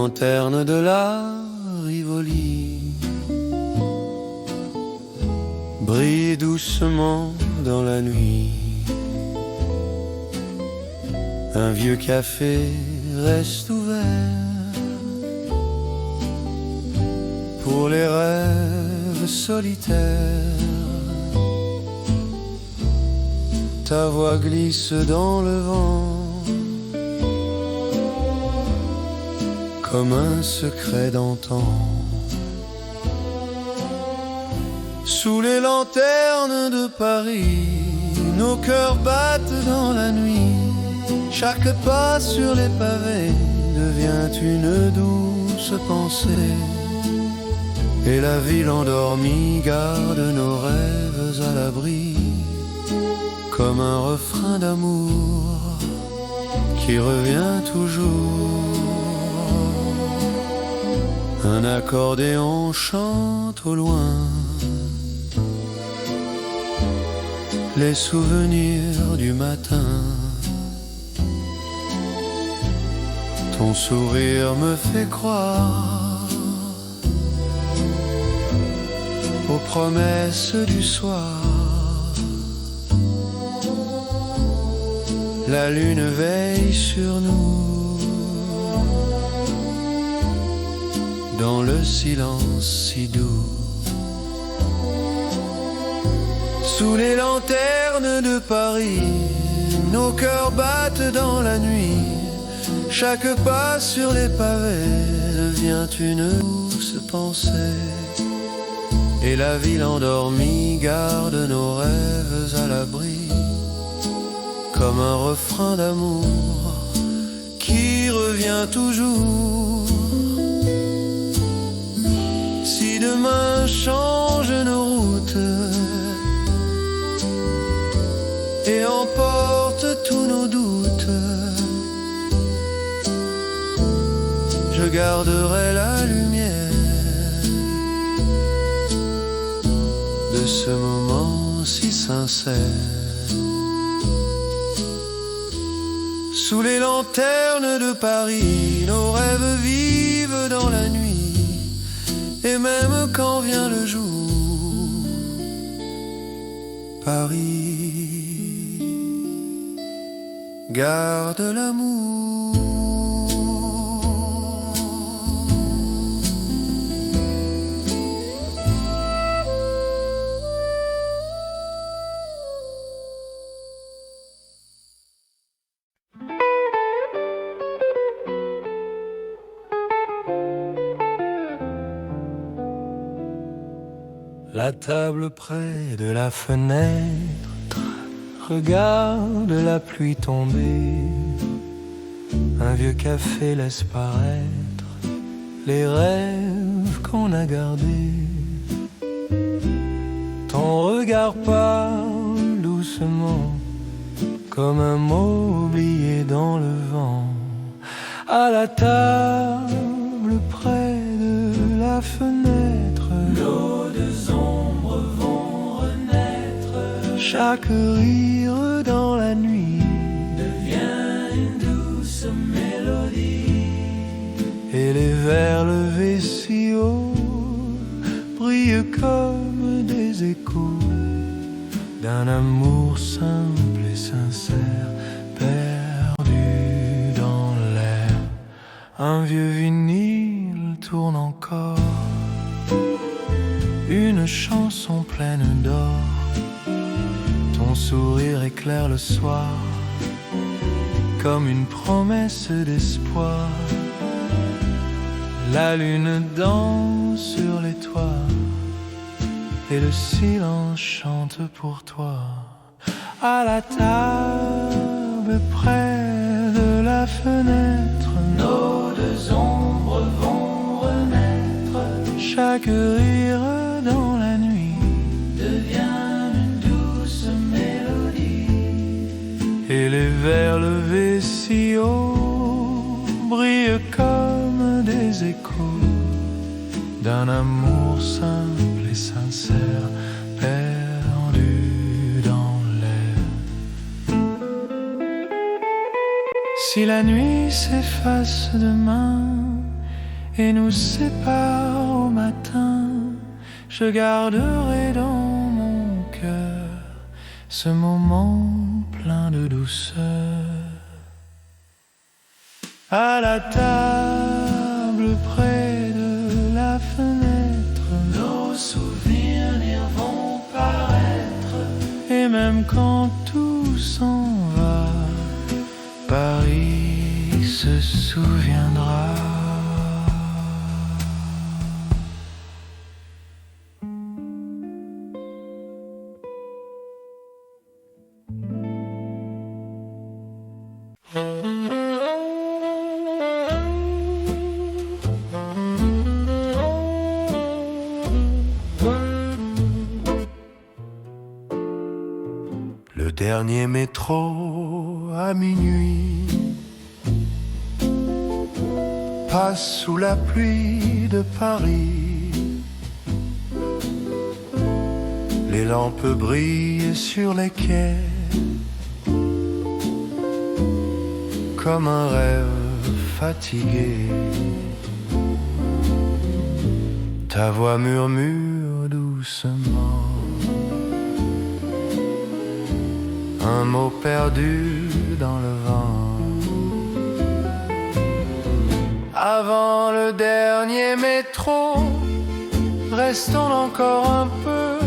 lanterne de la Rivoli brille doucement dans la nuit. Un vieux café reste ouvert pour les rêves solitaires. Ta voix glisse dans le vent comme un secret d'antan. Sous les lanternes de Paris, nos cœurs battent dans la nuit. Chaque pas sur les pavés devient une douce pensée. Et la ville endormie garde nos rêves à l'abri, comme un refrain d'amour qui revient toujours. Un accordéon chante au loin les souvenirs du matin. Ton sourire me fait croire aux promesses du soir. La lune veille sur nous dans le silence si doux. Sous les lanternes de Paris, nos cœurs battent dans la nuit. Chaque pas sur les pavés devient une douce pensée. Et la ville endormie garde nos rêves à l'abri, comme un refrain d'amour qui revient toujours. Si demain change nos routes et emporte tous nos doutes, je garderai la lumière de ce moment si sincère. Sous les lanternes de Paris, nos rêves vivent dans la nuit. Et même quand vient le jour, Paris garde l'amour. La table près de la fenêtre regarde la pluie tomber. Un vieux café laisse paraître les rêves qu'on a gardés. Ton regard parle doucement comme un mot oublié dans le vent. À la table près de la fenêtre, nos deux ombres vont renaître. Chaque rire dans la nuit devient une douce mélodie. Et les vers levés si haut brillent comme des échos d'un amour simple et sincère, perdu dans l'air. Un vieux vinyle tourne encore une chanson pleine d'or. Ton sourire éclaire le soir comme une promesse d'espoir. La lune danse sur les toits et le silence chante pour toi. À la table près de la fenêtre, nos deux ombres vont renaître. Chaque rire dans la nuit devient une douce mélodie. Et les vers levés si haut brillent comme des échos d'un amour simple et sincère, perdu dans l'air. Si la nuit s'efface demain et nous sépare au matin. Je garderai dans mon cœur ce moment plein de douceur. À la table près de la fenêtre, nos souvenirs vont paraître. Et même quand tout s'en va, Paris se souviendra. Le dernier métro à minuit passe sous la pluie de Paris. Les lampes brillent sur les quais comme un rêve fatigué. Ta voix murmure doucement un mot perdu dans le vent. Avant le dernier métro, restons encore un peu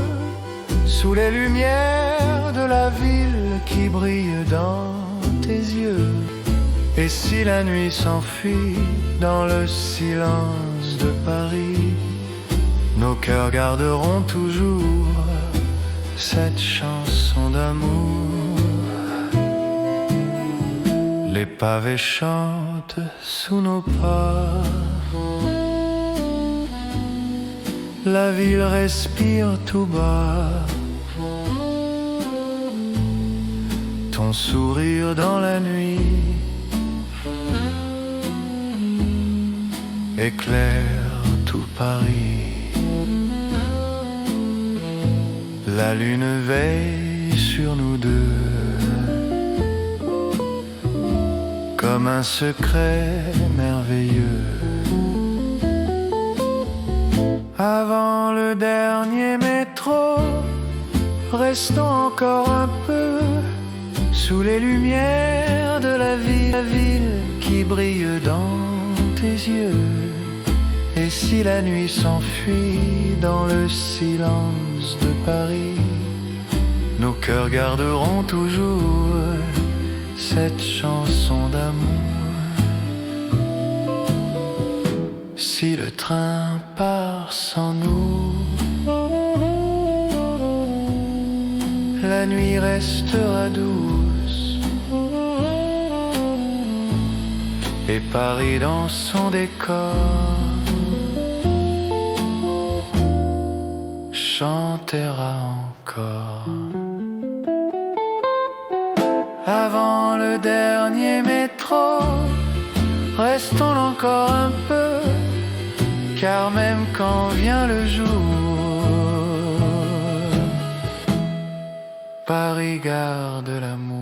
sous les lumières de la ville qui brille dans tes yeux. Et si la nuit s'enfuit dans le silence de Paris, nos cœurs garderont toujours cette chanson d'amour. Les pavés chantent sous nos pas, la ville respire tout bas. Ton sourire dans la nuit éclaire tout Paris. La lune veille sur nous deux comme un secret merveilleux. Avant le dernier métro, restons encore un peu sous les lumières de la ville qui brille dans tes yeux. Et si la nuit s'enfuit dans le silence de Paris, nos cœurs garderont toujours cette chanson d'amour. Si le train part sans nous, la nuit restera douce et Paris dans son décor chantera encore. Avant le dernier métro, restons encore un peu, car même quand vient le jour, Paris garde l'amour.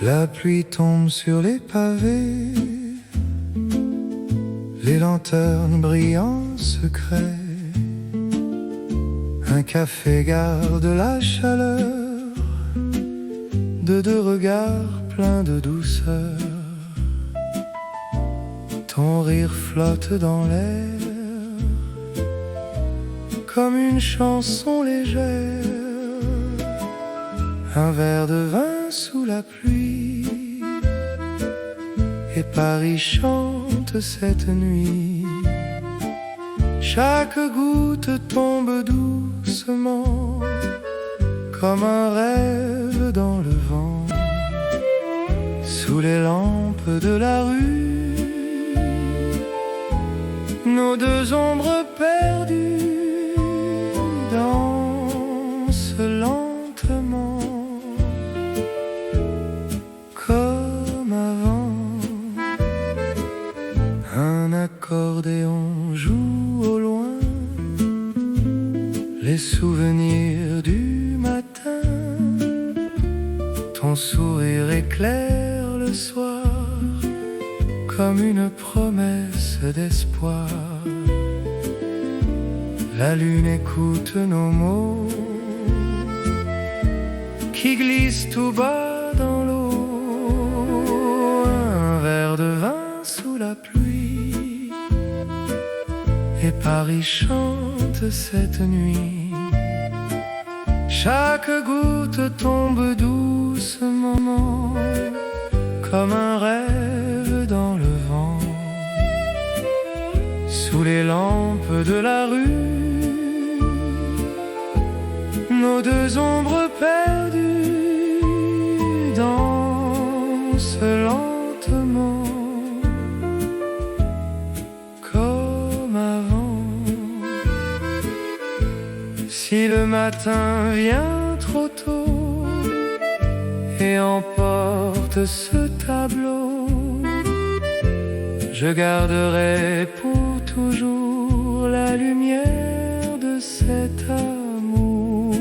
La pluie tombe sur les pavés, les lanternes brillent en secret. Un café garde la chaleur de deux regards pleins de douceur. Ton rire flotte dans l'air comme une chanson légère. Un verre de vin sous la pluie, et Paris chante cette nuit. Chaque goutte tombe doucement comme un rêve dans le vent. Sous les lampes de la rue, nos deux ombres perdues dans lentement, comme avant. Un accordéon joue au loin les souvenirs du matin. Ton sourire éclaire le soir comme une promesse d'espoir. La lune écoute nos mots qui glissent tout bas dans l'eau. Un verre de vin sous la pluie et Paris chante cette nuit. Chaque goutte tombe doucement comme un rêve dans le vent. Sous les lampes de la rue, nos deux ombres perdues dansent lentement comme avant. Si le matin vient trop tôt et emporte ce tableau, je garderai pour toujours la lumière de cet amour.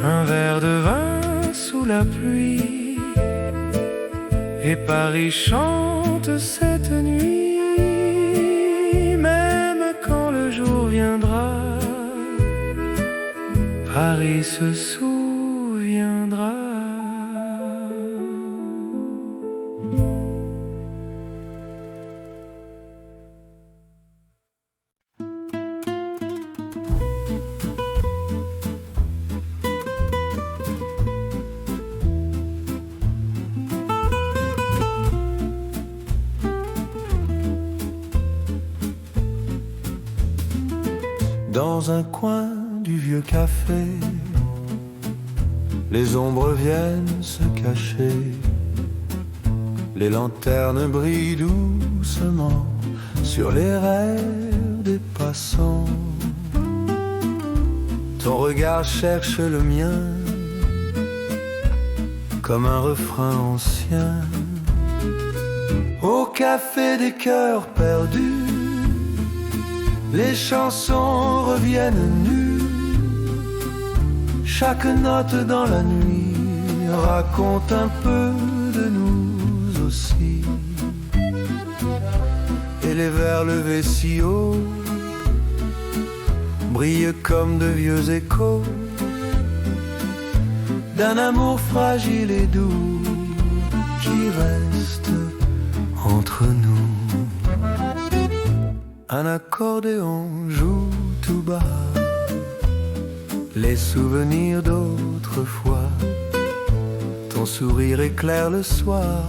Un verre de vin sous la pluie et Paris chante cette nuit. Même quand le jour viendra, Paris se souviendra. Dans un coin du vieux café, les ombres viennent se cacher. Les lanternes brillent doucement sur les rêves des passants. Ton regard cherche le mien comme un refrain ancien. Au café des cœurs perdus, les chansons reviennent nues. Chaque note dans la nuit raconte un peu de nous aussi. Et les vers levés si haut brillent comme de vieux échos d'un amour fragile et doux qui reste entre nous. Un accordéon joue tout bas les souvenirs d'autrefois. Ton sourire éclaire le soir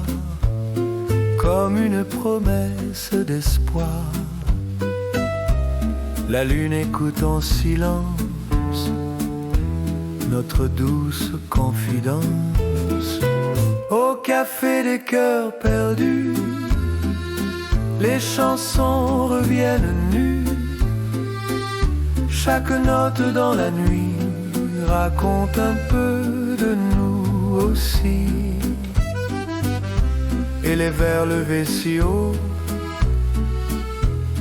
comme une promesse d'espoir. La lune écoute en silence notre douce confidence. Au café des cœurs perdus, les chansons reviennent nues. Chaque note dans la nuit raconte un peu de nous aussi. Et les vers levés si haut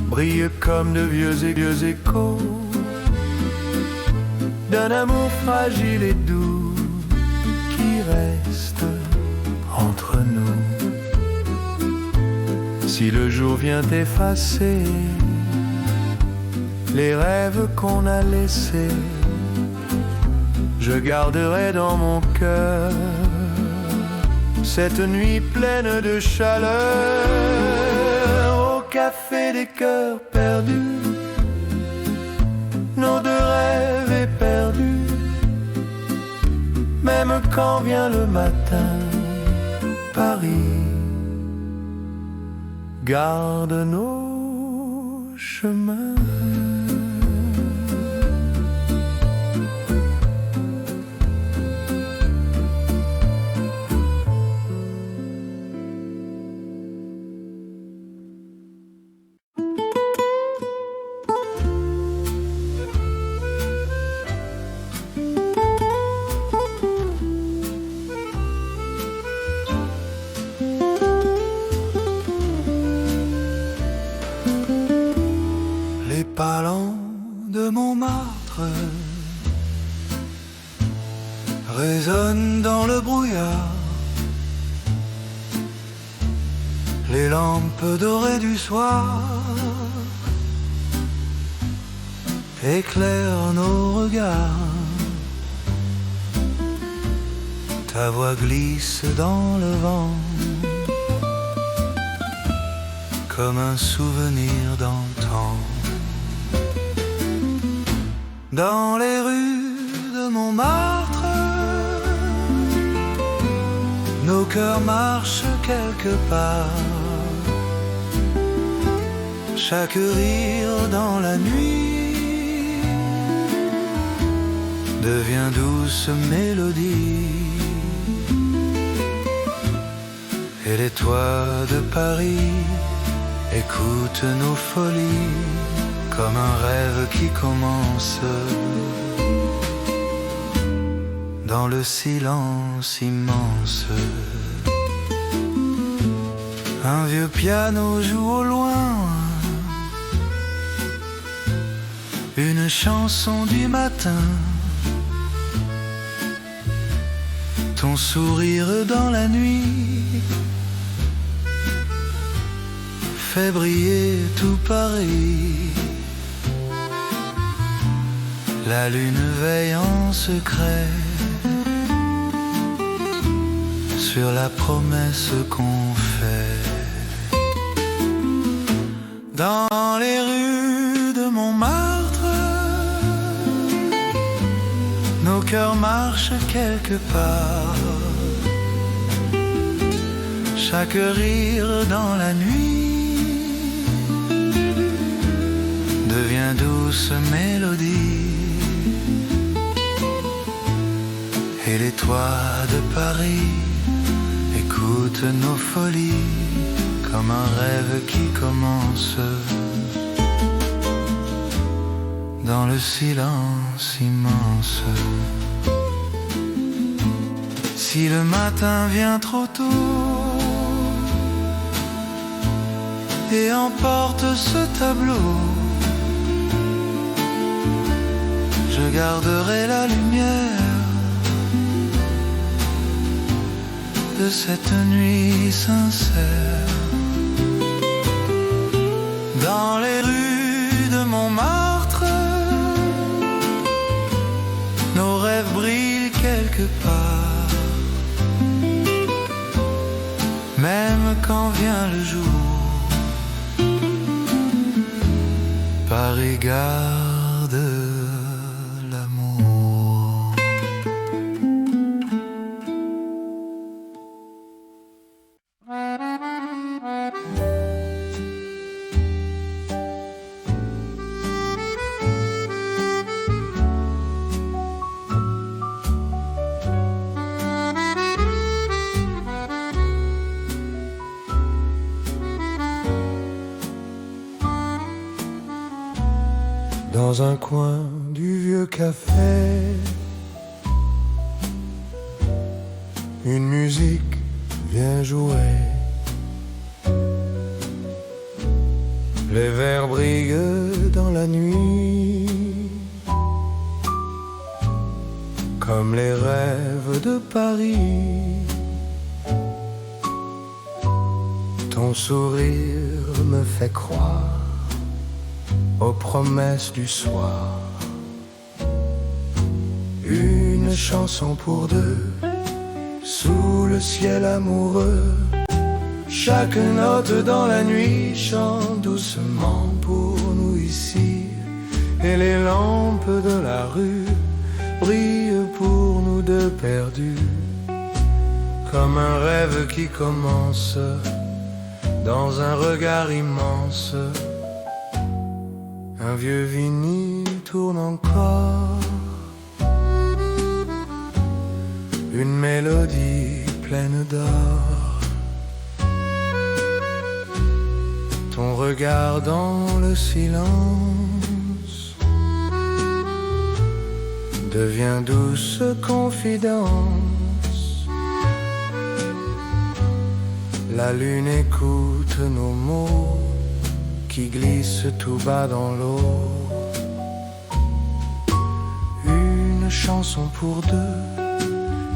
brillent comme de vieux échos d'un amour fragile et doux qui reste entre nous. Si le jour vient effacer les rêves qu'on a laissés, je garderai dans mon cœur cette nuit pleine de chaleur. Au café des cœurs perdus, nos deux rêves éperdus. Même quand vient le matin, Paris garde nos chemin. Les palans de Montmartre résonnent dans le brouillard. Les lampes dorées du soir éclairent nos regards. Ta voix glisse dans le vent comme un souvenir d'antan. Dans les rues de Montmartre, nos cœurs marchent quelque part. Chaque rire dans la nuit devient douce mélodie. Et les toits de Paris écoutent nos folies comme un rêve qui commence dans le silence immense. Un vieux piano joue au loin une chanson du matin. Ton sourire dans la nuit fait briller tout Paris. La lune veille en secret sur la promesse qu'on fait. Dans les rues de Montmartre, nos cœurs marchent quelque part. Chaque rire dans la nuit devient douce mélodie. Et les toits de Paris écoutent nos folies comme un rêve qui commence dans le silence immense. Si le matin vient trop tôt et emporte ce tableau, je garderai la lumière de cette nuit sincère. Dans les rues de Montmartre, nos rêves brillent quelque part. Même quand vient le jour, Paris garde l'amour. Dans un coin du vieux café, une musique vient jouer. Les verres brillent dans la nuit, comme les rêves de Paris. Ton sourire me fait croire aux promesses du soir. Une chanson pour deux, sous le ciel amoureux. Chaque note dans la nuit chante doucement pour nous ici. Et les lampes de la rue brillent pour nous deux perdus, comme un rêve qui commence dans un regard immense. Un vieux vinyle tourne encore, une mélodie pleine d'or. Ton regard dans le silence devient douce confidence. La lune écoute nos mots qui glissent tout bas dans l'eau. Une chanson pour deux,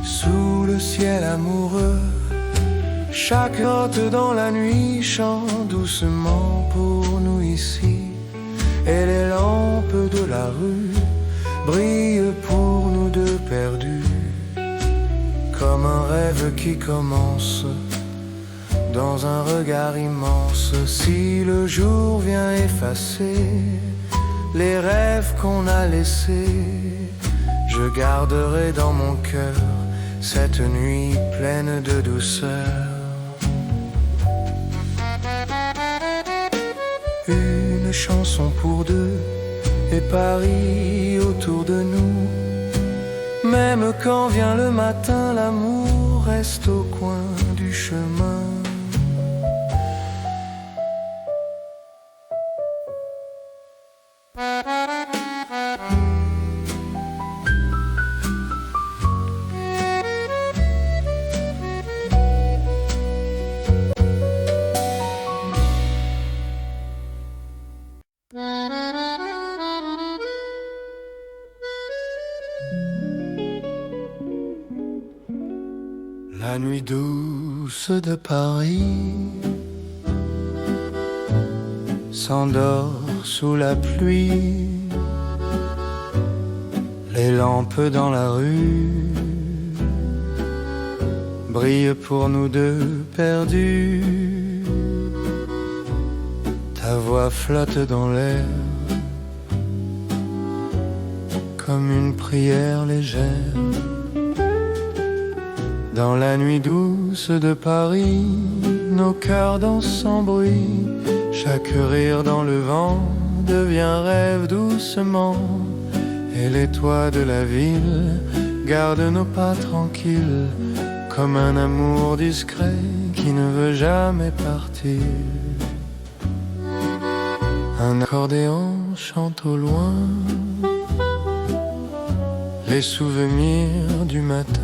sous le ciel amoureux. Chaque note dans la nuit chante doucement pour nous ici. Et les lampes de la rue brillent pour nous deux perdus. Comme un rêve qui commence dans un regard immense. Si le jour vient effacer les rêves qu'on a laissés, je garderai dans mon cœur cette nuit pleine de douceur. Une chanson pour deux et Paris autour de nous. Même quand vient le matin, l'amour reste au coin du chemin. La nuit douce de Paris s'endort sous la pluie. Les lampes dans la rue brillent pour nous deux perdus. Ta voix flotte dans l'air comme une prière légère. Dans la nuit douce de Paris, nos cœurs dansent sans bruit. Chaque rire dans le vent devient rêve doucement. Et les toits de la ville gardent nos pas tranquilles, comme un amour discret qui ne veut jamais partir. Un accordéon chante au loin les souvenirs du matin.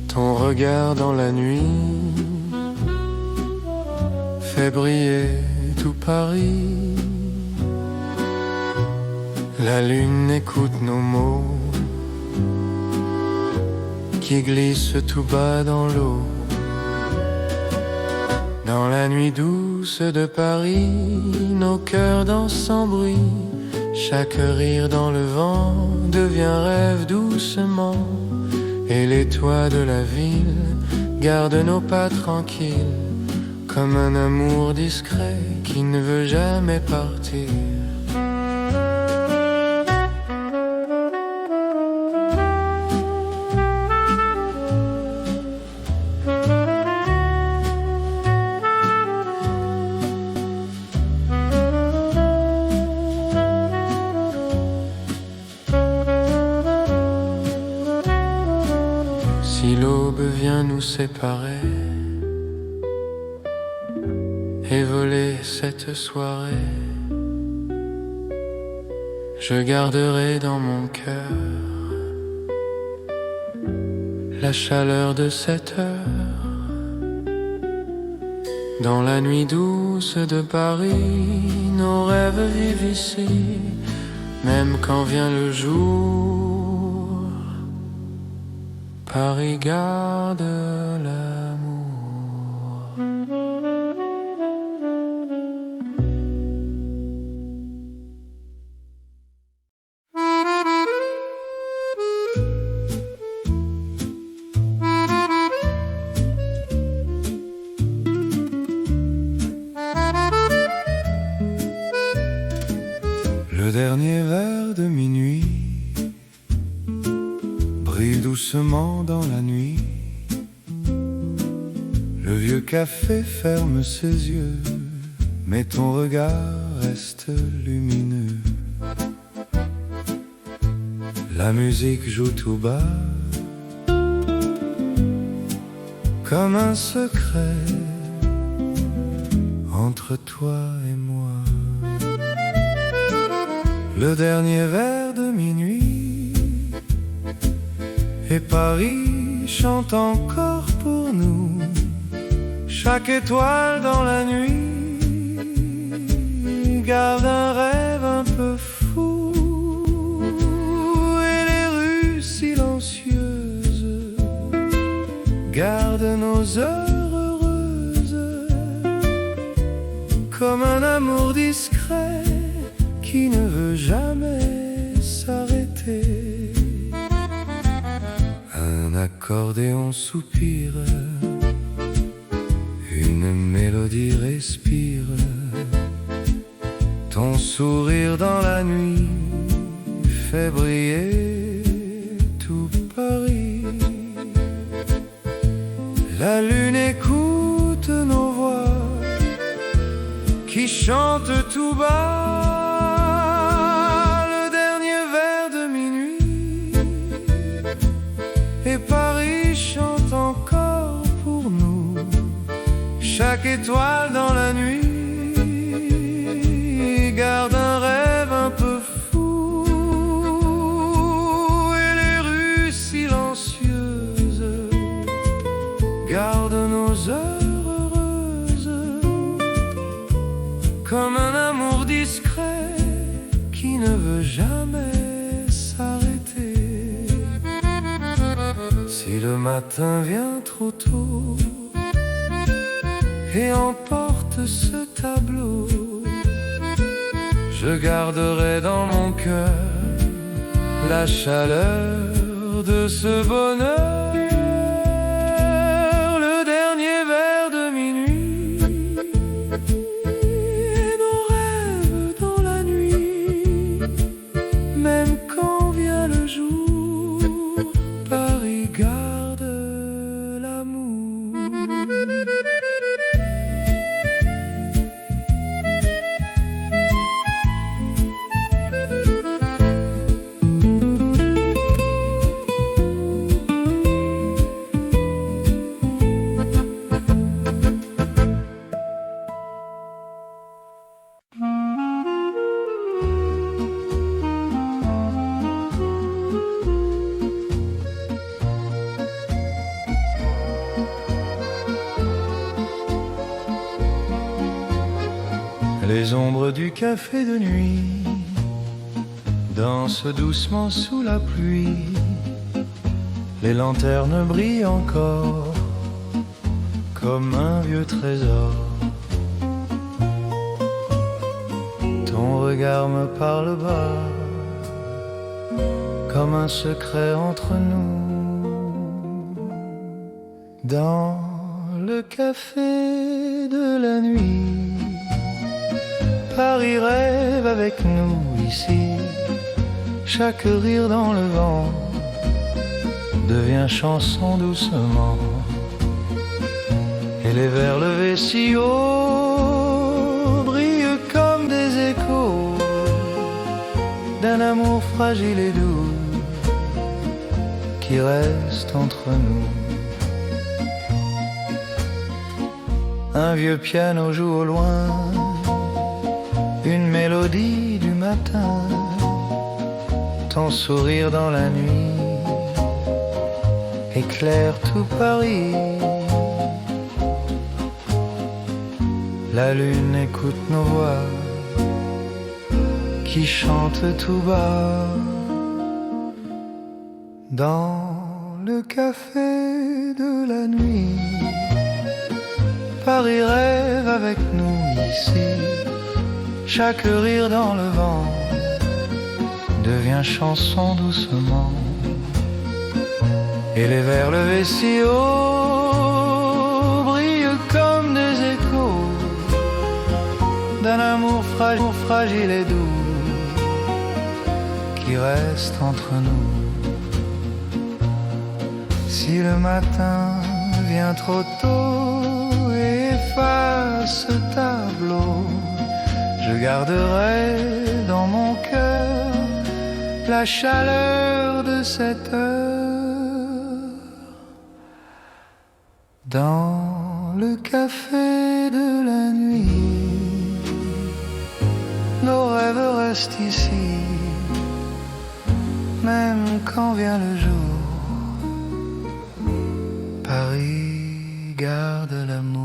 Ton regard dans la nuit fait briller tout Paris. La lune écoute nos mots qui glissent tout bas dans l'eau. Dans la nuit douce de Paris, nos cœurs dansent sans bruit. Chaque rire dans le vent devient rêve doucement. Et les toits de la ville gardent nos pas tranquilles, comme un amour discret qui ne veut jamais partir. Si l'aube vient nous séparer et voler cette soirée, je garderai dans mon cœur la chaleur de cette heure. Dans la nuit douce de Paris, nos rêves vivent ici, même quand vient le jour. Paris garde l'amour. Le dernier verre de minuit brille doucement dans la nuit. Le vieux café ferme ses yeux mais ton regard reste lumineux. La musique joue tout bas, comme un secret entre toi et moi. Le dernier verre de minuit, et Paris chante encore pour nous. Chaque étoile dans la nuit garde un rêve un peu fou, et les rues silencieuses gardent nos heures heureuses, comme un amour discret qui ne veut jamais s'arrêter. Un accordéon soupire, une mélodie respire, ton sourire dans la nuit fait briller tout Paris. La lune écoute nos voix qui chantent tout bas. Le dernier verre de minuit, et Paris chante encore pour nous. Chaque étoile dans la nuit garde un rêve un peu fou, et les rues silencieuses gardent nos heures heureuses, comme un amour discret qui ne veut jamais s'arrêter. Si le matin vient trop tôt et emporte ce tableau, je garderai dans mon cœur la chaleur de ce bonheur. Le dernier verre de minuit, et nos rêves dans la nuit. Même quand vient le jour, Paris garde l'amour. Les ombres du café de nuit dansent doucement sous la pluie. Les lanternes brillent encore comme un vieux trésor. Ton regard me parle bas, comme un secret entre nous. Dans le café de la nuit, Paris rêve avec nous ici. Chaque rire dans le vent devient chanson doucement, et les verres levés si haut brillent comme des échos d'un amour fragile et doux qui reste entre nous. Un vieux piano joue au loin une mélodie du matin. Ton sourire dans la nuit éclaire tout Paris. La lune écoute nos voix qui chantent tout bas. Dans le café de la nuit, Paris rêve avec nous ici. Chaque rire dans le vent devient chanson doucement, et les verres levés si haut brillent comme des échos d'un amour fragile et doux qui reste entre nous. Si le matin vient trop tôt et efface ce tableau, je garderai dans mon cœur la chaleur de cette heure. Dans le café de la nuit, nos rêves restent ici, même quand vient le jour. Paris garde l'amour.